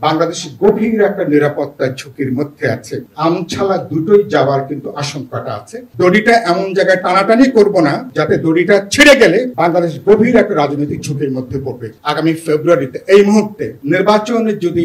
বাংলাদেশ গভীর একটা নিরাপত্তা ঝুঁকির মধ্যে আছে। আমছালা দুটোই যাওয়ার কিন্তু আশঙ্কাটা আছে। দড়িটা এমন জায়গায় টানাটানি করব না যাতে দড়িটা ছিঁড়ে গেলে বাংলাদেশ গভীর একটা রাজনৈতিক ঝুঁকির মধ্যে পড়বে। আগামী ফেব্রুয়ারিতে এই মুহূর্তে নির্বাচনের যদি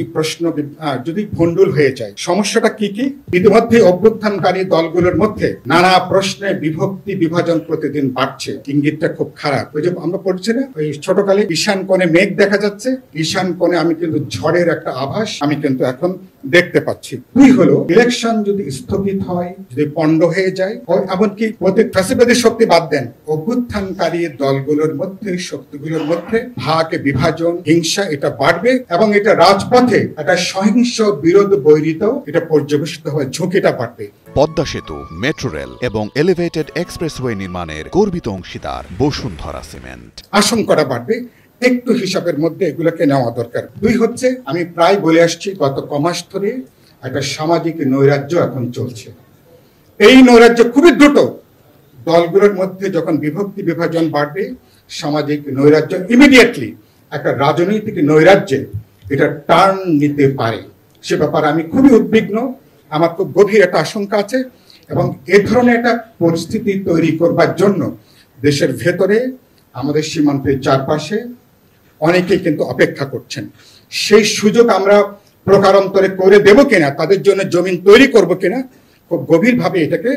যদি ভণ্ডুল হয়ে যায়, সমস্যাটা কি কি? ইতিমধ্যে অভ্যুত্থানকারী দলগুলোর মধ্যে নানা প্রশ্নে বিভক্তি বিভাজন প্রতিদিন বাড়ছে। ইঙ্গিতটা খুব খারাপ। ওই যে আমরা পড়ছি না, ওই ছোটকালে ঈশান কোণে মেঘ দেখা যাচ্ছে, ঈশান কোণে আমি কিন্তু ঝড়ের একটা আভাস আমি কিন্তু এখন দেখতে পাচ্ছি। দুই হলো, ইলেকশন যদি স্থগিত হয়, যদি পণ্ড হয়ে যায়, এমনকি প্রত্যেক ফ্যাসিবাদী শক্তি বাদ দেন, অভ্যুত্থানকারী দলগুলোর মধ্যে, শক্তিগুলোর মধ্যে ভাগ বিভাজন, হিংসা এটা বাড়বে এবং এটা রাজপথে একটা সহিংস বিরোধ বৈরিত এটা পর্যবেসিত হওয়ার ঝুঁকিটা বাড়বে। পদ্মা সেতু, মেট্রো রেল এবং এলিভেটেড এক্সপ্রেসওয়ে নির্মাণের গর্বিত অংশীদার বসুন্ধরা সিমেন্ট। আশঙ্কাটা বাড়বে, একটু হিসাবের মধ্যে এগুলোকে নেওয়া দরকার। দুই হচ্ছে, আমি প্রায় বলে আসছি গত কমাস ধরে একটা সামাজিক নৈরাজ্য এখন চলছে। এই নৈরাজ্য খুবই দ্রুত দলগুলোর মধ্যে যখন বিভক্তি বিভাজন বাড়বে, সামাজিক নৈরাজ্য ইমিডিয়েটলি একটা রাজনৈতিক নৈরাজ্যে এটা টার্ন নিতে পারে। সে ব্যাপারে আমি খুবই উদ্বিগ্ন, আমার খুব গভীর একটা আশঙ্কা আছে এবং এ ধরনের একটা পরিস্থিতি তৈরি করবার জন্য দেশের ভেতরে, আমাদের সীমান্তের চারপাশে অনেকে কিন্তু অপেক্ষা করছেন। সেই সুযোগ আমরা প্রকারান্তরে করে দেব কিনা, তাদের জন্য জমিন তৈরি করব কিনা, খুব গভীরভাবে এটাকে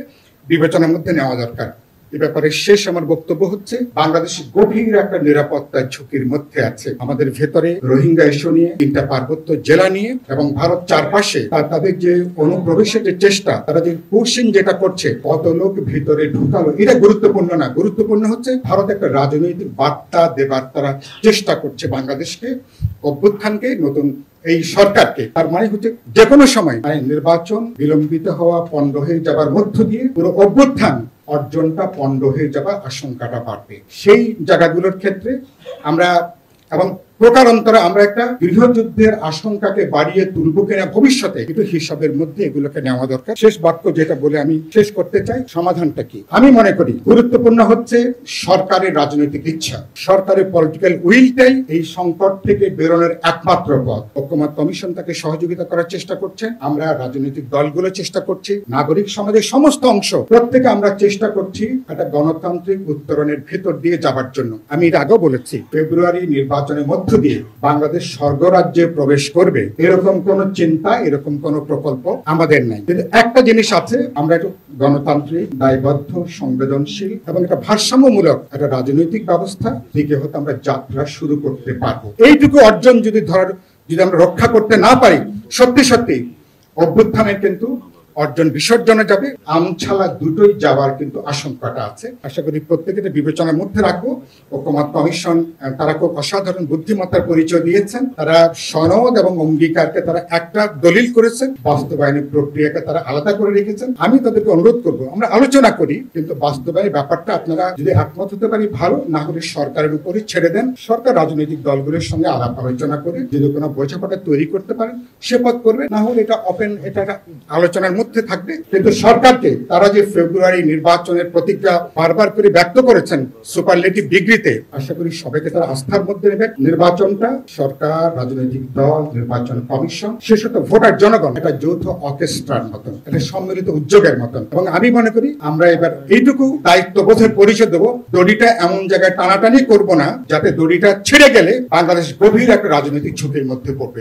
বিবেচনার মধ্যে নেওয়া দরকার। এ ব্যাপারে শেষ আমার বক্তব্য হচ্ছে, বাংলাদেশ গভীর একটা নিরাপত্তা ঝুঁকির মধ্যে আছে। আমাদের ভেতরে রোহিঙ্গা ইস্যু নিয়ে, 3টা পার্বত্য জেলা নিয়ে এবং ভারত চারপাশে তাদের যে অনুপ্রবেশের যে চেষ্টা, তারা যে পুশিং যেটা করছে, কত লোক ভিতরে ঢুকালো, এটা গুরুত্বপূর্ণ না। গুরুত্বপূর্ণ হচ্ছে ভারত একটা রাজনৈতিক বার্তা দেবার তারা চেষ্টা করছে বাংলাদেশকে, অভ্যুত্থানকে, নতুন এই সরকারকে। তার মানে হচ্ছে যে কোনো সময় নির্বাচন বিলম্বিত হওয়া, পণ্ড হয়ে যাবার মধ্য দিয়ে পুরো অভ্যুত্থান অর্জনটা পণ্ড হয়ে যাবার আশঙ্কাটা বাড়বে। সেই জায়গাগুলোর ক্ষেত্রে আমরা এবং প্রকারান্তরে আমরা একটা গৃহযুদ্ধের আশঙ্কাকে বাড়িয়ে তুলব কিনা ভবিষ্যতে, কিন্তু হিসাবের মধ্যে এগুলোকে নেওয়া দরকার। শেষ বাক্য যেটা বলে আমি শেষ করতে চাই, সমাধানটা কি? আমি মনে করি গুরুত্বপূর্ণ হচ্ছে সরকারের রাজনৈতিক ইচ্ছা, সরকারের পলিটিক্যাল উইলটাই এই সংকট থেকে বেরোনোর একমাত্র পথ। ঐক্যমত্য কমিশন তাকে সহযোগিতা করার চেষ্টা করছে, আমরা রাজনৈতিক দলগুলো চেষ্টা করছি, নাগরিক সমাজের সমস্ত অংশ, প্রত্যেকে আমরা চেষ্টা করছি একটা গণতান্ত্রিক উত্তরণের ভেতর দিয়ে যাবার জন্য। আমি এর আগেও বলেছি, ফেব্রুয়ারি নির্বাচনের মধ্য দিয়ে বাংলাদেশ স্বর্গরাজ্যে প্রবেশ করবে এরকম কোন চিন্তা, এরকম কোন প্রকল্প আমাদের নাই। কিন্তু একটা জিনিস আছে, আমরা একটু গণতান্ত্রিক, দায়বদ্ধ, সংবেদনশীল এবং একটা ভারসাম্যমূলক একটা রাজনৈতিক ব্যবস্থা দিকে হয়তো আমরা যাত্রা শুরু করতে পারবো। এইটুকু অর্জন যদি আমরা রক্ষা করতে না পারি, সত্যি সত্যি অভ্যুত্থানের কিন্তু অর্জন বিসর্জনে যাবে। আমছালা দুটোই যাওয়ার কিন্তু আশঙ্কাটা আছে। আশা করি প্রত্যেকে বিবেচনার মধ্যে রাখবো। ঐক্যমত্য কমিশন তারা খুব অসাধারণ বুদ্ধিমত্তার পরিচয় দিয়েছেন। তারা সনদ এবং অঙ্গীকারকে তারা একটা দলিল করেছেন, বাস্তবায়নের প্রক্রিয়াকে তারা আলাদা করে রেখেছেন। আমি তাদেরকে অনুরোধ করবো, আমরা আলোচনা করি, কিন্তু বাস্তবায়নের ব্যাপারটা আপনারা যদি একমত হতে পারি ভালো, না হলে সরকারের উপরে ছেড়ে দেন। সরকার রাজনৈতিক দলগুলোর সঙ্গে আলাপ আলোচনা করে যদি কোনো বোঝাপড়া তৈরি করতে পারেন সে পথ করবে, না হলে এটা ওপেন, এটা আলোচনার মধ্যে থাকবে। কিন্তু সরকারকে তারা যে ফেব্রুয়ারি নির্বাচনের প্রতিজ্ঞা বারবার করে ব্যক্ত করেছেন সুপারলেটিভ ডিগ্রিতে, আশা করি সবাইকে তারা আস্থার মধ্যে নেবে। নির্বাচনটা সরকার, রাজনৈতিক দল, নির্বাচন কমিশন, শেষত ভোটার জনগণ, এটা যৌথ অর্কেস্ট্রার মতন, এটা সম্মিলিত উদ্যোগের মতন। এবং আমি মনে করি আমরা এবার এইটুকু দায়িত্ববোধের পরিচয় দেবো, দড়িটা এমন জায়গায় টানাটানি করব না যাতে দড়িটা ছিঁড়ে গেলে বাংলাদেশ গভীর একটা রাজনৈতিক ঝুঁকির মধ্যে পড়বে।